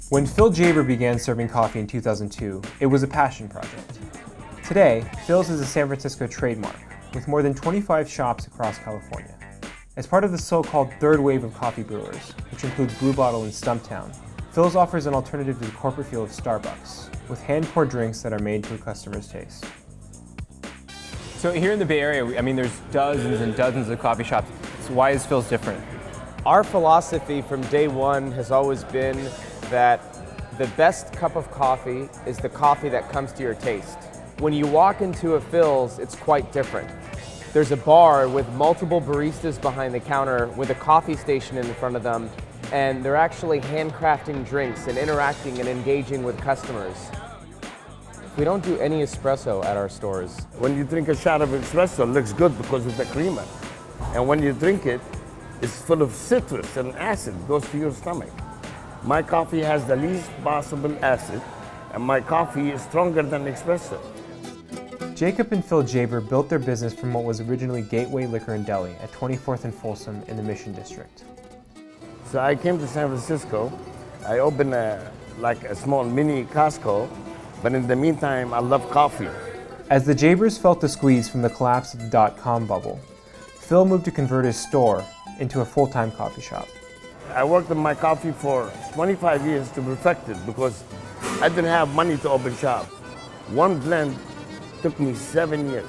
When Phil Jaber began serving coffee in 2002, it was a passion project. Today, Philz is a San Francisco trademark, with more than 25 shops across California. As part of the so-called third wave of coffee brewers, which includes Blue Bottle and Stumptown, Philz offers an alternative to the corporate feel of Starbucks, with hand-poured drinks that are made to a customer's taste. So here in the Bay Area, there's dozens and dozens of coffee shops. So why is Philz different? Our philosophy from day one has always been that the best cup of coffee is the coffee that comes to your taste. When you walk into a Philz, it's quite different. There's a bar with multiple baristas behind the counter with a coffee station in front of them, and they're actually handcrafting drinks and interacting and engaging with customers. We don't do any espresso at our stores. When you drink a shot of espresso, it looks good because of the creamer. And when you drink it, it's full of citrus and acid, goes to your stomach. My coffee has the least possible acid, and my coffee is stronger than espresso. Jacob and Phil Jaber built their business from what was originally Gateway Liquor and Deli at 24th and Folsom in the Mission District. So I came to San Francisco. I opened a small mini Costco, but in the meantime, I love coffee. As the Jabers felt the squeeze from the collapse of the dot-com bubble, Phil moved to convert his store into a full-time coffee shop. I worked on my coffee for 25 years to perfect it because I didn't have money to open shop. One blend took me 7 years.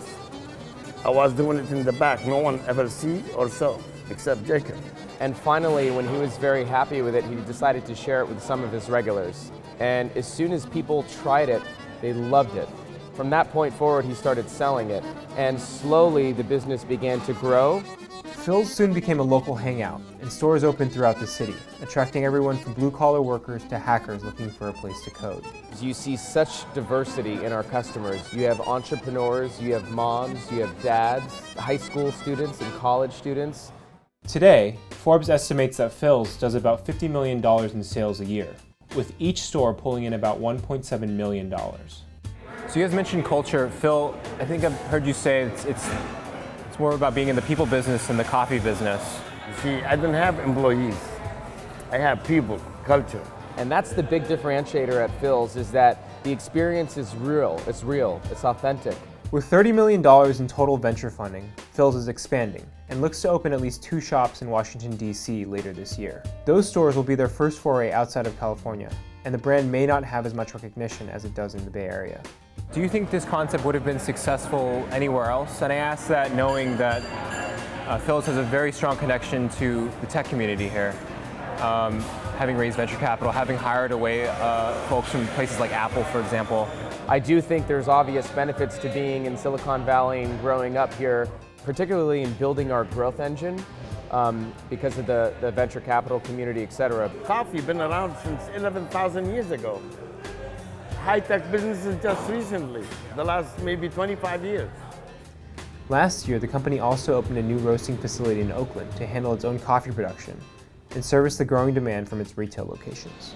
I was doing it in the back. No one ever see or saw except Jacob. And finally, when he was very happy with it, he decided to share it with some of his regulars. And as soon as people tried it, they loved it. From that point forward, he started selling it. And slowly, the business began to grow. Philz soon became a local hangout, and stores opened throughout the city, attracting everyone from blue-collar workers to hackers looking for a place to code. You see such diversity in our customers. You have entrepreneurs, you have moms, you have dads, high school students and college students. Today, Forbes estimates that Philz does about $50 million in sales a year, with each store pulling in about $1.7 million. So you guys mentioned culture. Phil, I think I've heard you say it's more about being in the people business than the coffee business. You see, I don't have employees. I have people, culture. And that's the big differentiator at Philz, is that the experience is real, it's authentic. With $30 million in total venture funding, Philz is expanding and looks to open at least 2 shops in Washington, D.C. later this year. Those stores will be their first foray outside of California, and the brand may not have as much recognition as it does in the Bay Area. Do you think this concept would have been successful anywhere else? And I ask that knowing that Philz has a very strong connection to the tech community here, having raised venture capital, having hired away folks from places like Apple, for example. I do think there's obvious benefits to being in Silicon Valley and growing up here, particularly in building our growth engine because of the venture capital community, etc. Coffee been around since 11,000 years ago. High-tech businesses just recently, the last maybe 25 years. Last year, the company also opened a new roasting facility in Oakland to handle its own coffee production and service the growing demand from its retail locations.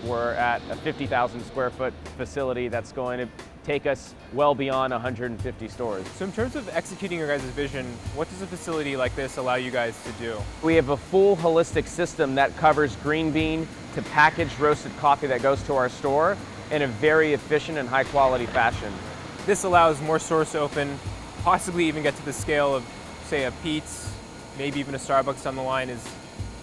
We're at a 50,000 square foot facility that's going to take us well beyond 150 stores. So in terms of executing your guys' vision, what does a facility like this allow you guys to do? We have a full holistic system that covers green bean to packaged roasted coffee that goes to our store in a very efficient and high quality fashion. This allows more stores to open, possibly even get to the scale of, say, a Pete's, maybe even a Starbucks down the line. Is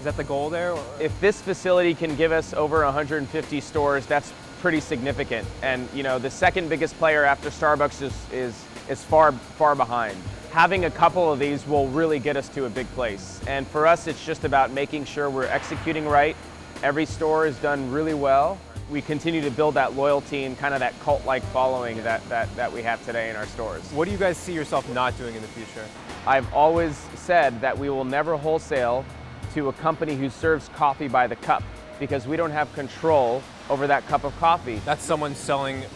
that the goal there? Or? If this facility can give us over 150 stores, that's pretty significant. And the second biggest player after Starbucks is far behind. Having a couple of these will really get us to a big place. And for us, it's just about making sure we're executing right. Every store is done really well. We continue to build that loyalty and kind of that cult-like following that we have today in our stores. What do you guys see yourself not doing in the future? I've always said that we will never wholesale to a company who serves coffee by the cup because we don't have control over that cup of coffee. That's someone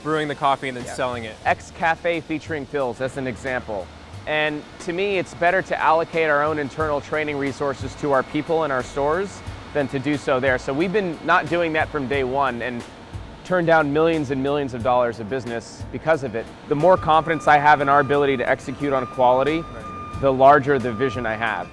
brewing the coffee and then selling it. X Cafe featuring Philz, that's an example. And to me, it's better to allocate our own internal training resources to our people in our stores than to do so there. So we've been not doing that from day one and turned down millions and millions of dollars of business because of it. The more confidence I have in our ability to execute on quality, the larger the vision I have.